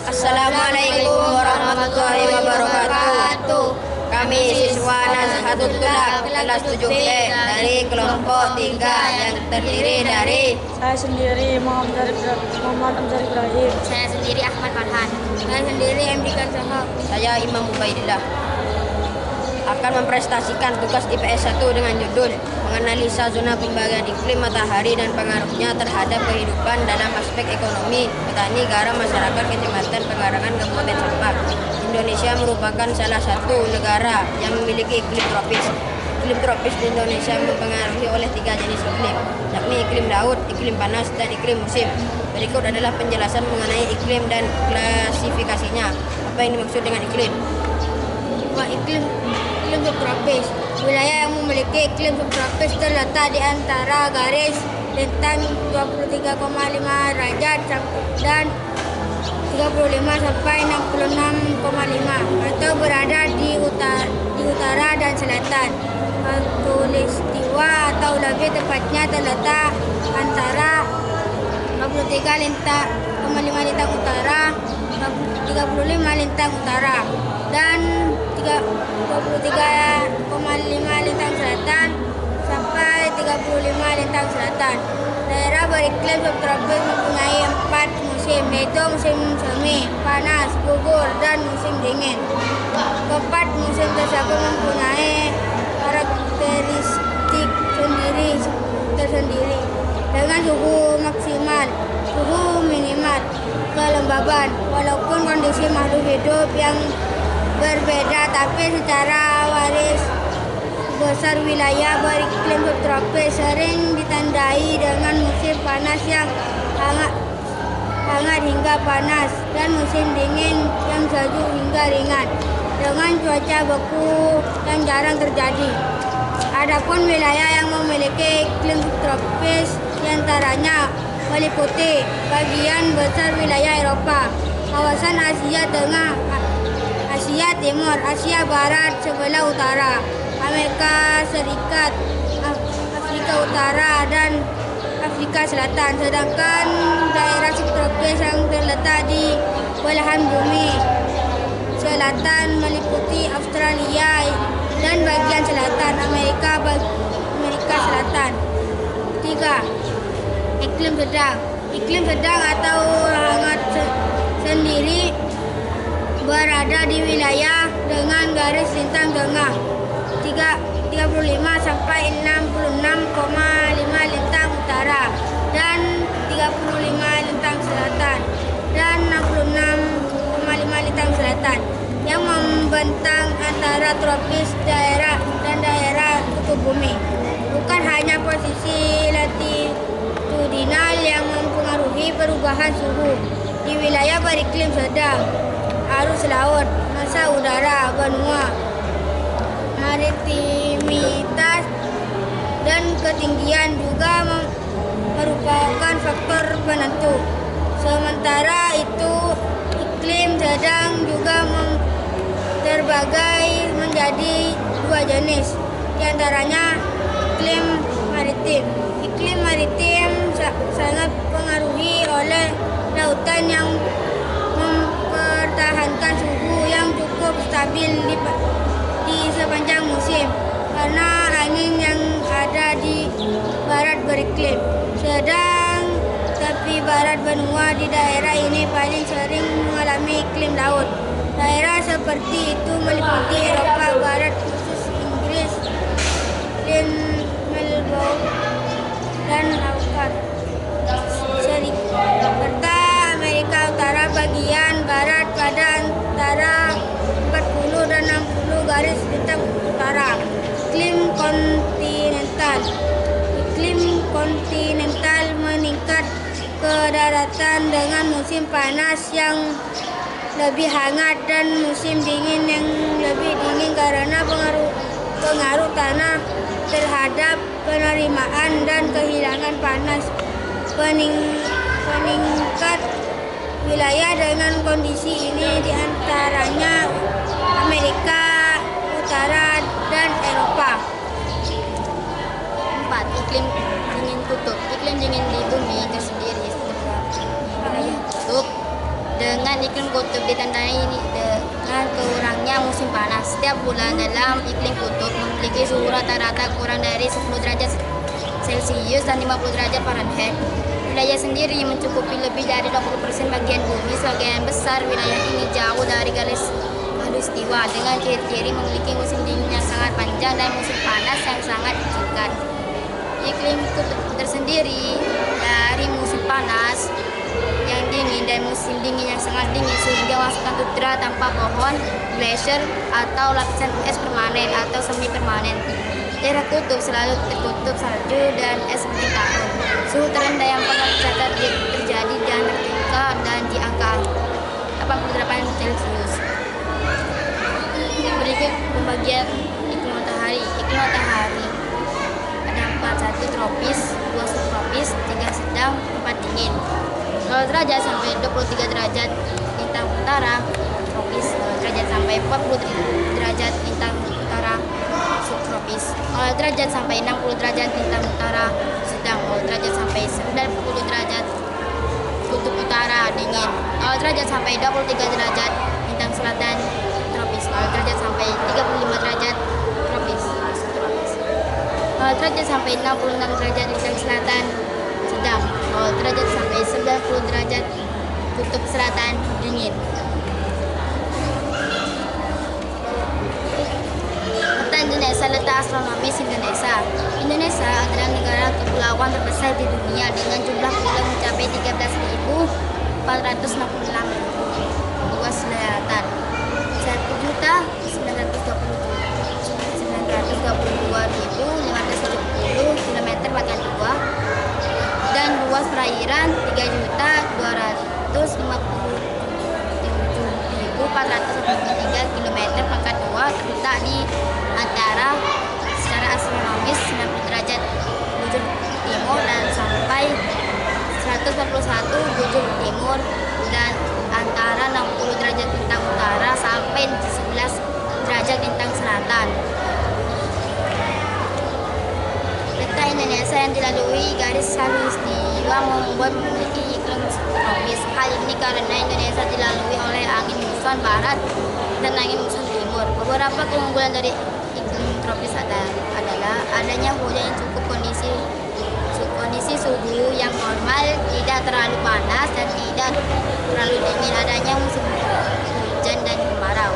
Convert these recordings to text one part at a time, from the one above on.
Assalamualaikum warahmatullahi wabarakatuh. Kami siswa Nazhatul Tulab kelas 7B dari kelompok 3 yang terdiri dari Saya sendiri Muhammad Amzar Ibrahim. Saya sendiri Ahmad Farhan. saya sendiri Mbika Sahab. Saya Imam Ubaidillah. Akan memprestasikan tugas IPS 1 dengan judul menganalisa zona pembagian iklim matahari dan pengaruhnya terhadap kehidupan dalam aspek ekonomi, petani, garam, masyarakat, kecamatan, pengarangan, Kabupaten Sampang. Indonesia merupakan salah satu negara yang memiliki iklim tropis. Iklim tropis di Indonesia mempengaruhi oleh 3 jenis iklim, yakni iklim laut, iklim panas, dan iklim musim. Berikut adalah penjelasan mengenai iklim dan klasifikasinya. Apa yang dimaksud dengan iklim? Iklim subtropis. Wilayah yang memiliki iklim subtropis terletak di antara garis lintang 23,5 derajat dan 35 sampai 66,5 atau berada di utara dan selatan. Khatulistiwa atau lebih tepatnya terletak antara 23,5 lintang utara, 35 lintang utara dan 23,5 lintang selatan sampai 35 lintang selatan. Daerah beriklim subtropis mempunyai 4 musim, yaitu musim semi, panas, gugur, dan musim dingin. Keempat musim tersebut mempunyai karakteristik tersendiri dengan suhu maksimal, suhu minimal, kelembaban. Walaupun kondisi makhluk hidup yang berbeda, tapi secara waris besar wilayah beriklim subtropis sering ditandai dengan musim panas yang hangat hingga panas dan musim dingin yang sejuk hingga ringan dengan cuaca beku yang jarang terjadi. Adapun wilayah yang memiliki iklim subtropis diantaranya meliputi bagian besar wilayah Eropa, kawasan Asia Tengah, Asia Timur, Asia Barat sebelah utara, Amerika Serikat, Afrika Utara, dan Afrika Selatan. Sedangkan daerah subtropis yang terletak di belahan bumi selatan meliputi Australia dan bagian selatan Amerika Selatan. 3. Iklim sedang. Iklim sedang atau hangat sendiri berada di wilayah dengan garis lintang tengah 35 sampai 66,5 lintang utara dan 35 lintang selatan dan 66,5 lintang selatan yang membentang antara tropis daerah dan daerah kutub bumi. Bukan hanya posisi latitudinal yang mempengaruhi perubahan suhu di wilayah beriklim sedang, arus laut, massa udara, benua, maritimitas, dan ketinggian juga merupakan faktor penentu. Sementara itu, iklim sedang juga terbagi menjadi 2 jenis, diantaranya iklim maritim. Iklim maritim sangat dipengaruhi oleh lautan yang mempertahankan suhu yang cukup stabil di sepanjang musim karena angin yang ada di barat beriklim sedang, tapi barat benua di daerah ini paling sering mengalami iklim laut. Daerah seperti itu meliputi Eropa Barat, khusus Inggris, Melbourne, dan Auckland, serta Amerika Utara bagian barat pada antara 40 dan 60 garis lintang utara. Iklim kontinental. Iklim kontinental meningkat ke daratan dengan musim panas yang lebih hangat dan musim dingin yang lebih dingin karena pengaruh tanah terhadap penerimaan dan kehilangan panas. Peningkat wilayah dengan kondisi ini diantaranya Amerika Utara dan Eropa. 4. Iklim dingin kutub. Iklim dingin di bumi itu sendiri wilayah kutub dengan dengan iklim kutub ditandai dengan kurangnya musim panas. Setiap bulan dalam iklim kutub memiliki suhu rata-rata kurang dari 10 derajat Celcius dan 50 derajat Fahrenheit. Wilayah sendiri mencukupi lebih dari 20% bagian bumi. Sebagian besar wilayah ini jauh dari garis khatulistiwa dengan ciri-ciri memiliki musim dingin yang sangat panjang dan musim panas yang sangat singkat. Iklim kutub tersendiri dari musim panas yang dingin dan musim dingin yang sangat dingin sehingga masukan tundra tanpa pohon, glacier atau lapisan es permanen atau semi permanen. Daerah kutub selalu tertutup salju dan es sepanjang tahun. Suhu terendah yang pernah terjadi di Antartika dan di angka 88 Celcius. Berikut pembagian iklim matahari. Iklim matahari ada 41 tropis, 2 subtropis, 3 sedang, 4 dingin. 0 derajat sampai 23 derajat lintang utara tropis, 0 derajat sampai 40 derajat lintang utara subtropis, 0 derajat sampai 60 derajat lintang utara sedang, 0 derajat sampai 90 derajat kutub utara dingin, 0 derajat sampai 23 derajat lintang selatan tropis, 0 derajat sampai 35 derajat tropis, subtropis, 0 derajat sampai 66 derajat lintang selatan sedang, 0 derajat sampai 90 derajat kutub selatan dingin. Peta Indonesia, letak astronomis Indonesia. Indonesia adalah negara kepulauan terbesar di dunia dengan jumlah pulau mencapai 13.466 luas daratan 1.922.570 km bagian luas dan luas perairan 3.257.483 km pangkat 2 terletak di antara secara astronomis 90 derajat bujur timur dan sampai 141 bujur timur dan antara 60 derajat lintang utara sampai 11 derajat lintang selatan. Peta Indonesia yang dilalui garis khatulistiwa membuat memiliki iklim tropis. Hal ini karena Indonesia dilalui oleh angin muson barat dan angin muson timur. Beberapa keunggulan dari iklim tropis adalah adanya hujan yang cukup, kondisi suhu yang normal, tidak terlalu panas dan tidak terlalu dingin, adanya musim hujan dan kemarau.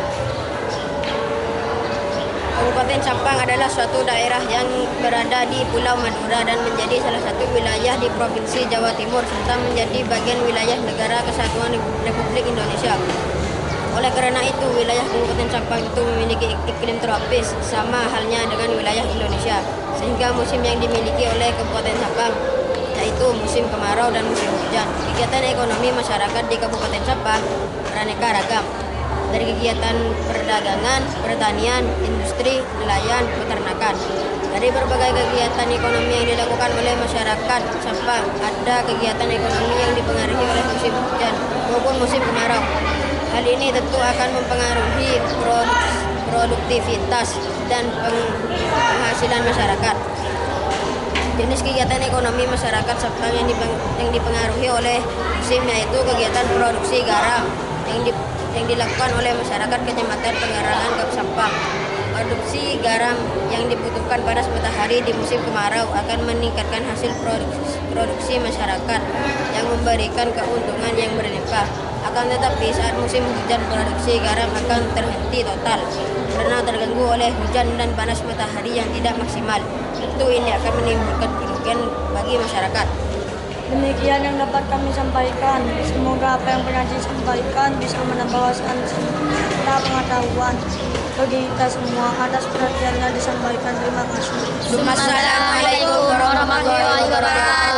Kabupaten Sampang adalah suatu daerah yang berada di Pulau Madura dan menjadi salah satu wilayah di Provinsi Jawa Timur serta menjadi bagian wilayah Negara Kesatuan Republik Indonesia. Oleh karena itu, wilayah Kabupaten Sampang itu memiliki iklim tropis sama halnya dengan wilayah Indonesia, sehingga musim yang dimiliki oleh Kabupaten Sampang yaitu musim kemarau dan musim hujan. Kegiatan ekonomi masyarakat di Kabupaten Sampang beraneka ragam, dari kegiatan perdagangan, pertanian, industri, nelayan, peternakan. Dari berbagai kegiatan ekonomi yang dilakukan oleh masyarakat Sampang, ada kegiatan ekonomi yang dipengaruhi oleh musim hujan maupun musim kemarau. Hal ini tentu akan mempengaruhi produktivitas dan penghasilan masyarakat. Jenis kegiatan ekonomi masyarakat Sampang yang dipengaruhi oleh musim yaitu kegiatan produksi garam yang dilakukan oleh masyarakat Kecamatan Penggarangan Kota Sampang. Produksi garam yang dibutuhkan panas matahari di musim kemarau akan meningkatkan hasil produksi masyarakat yang memberikan keuntungan yang berlimpah. Akan tetapi saat musim hujan produksi garam akan terhenti total karena terganggu oleh hujan dan panas matahari yang tidak maksimal. Tentu ini akan menimbulkan kerugian bagi masyarakat. Demikian yang dapat kami sampaikan. Semoga apa yang pernah disampaikan bisa menambah wawasan serta pengetahuan bagi kita semua. Atas perhatiannya disampaikan. Terima kasih. Assalamualaikum warahmatullahi wabarakatuh.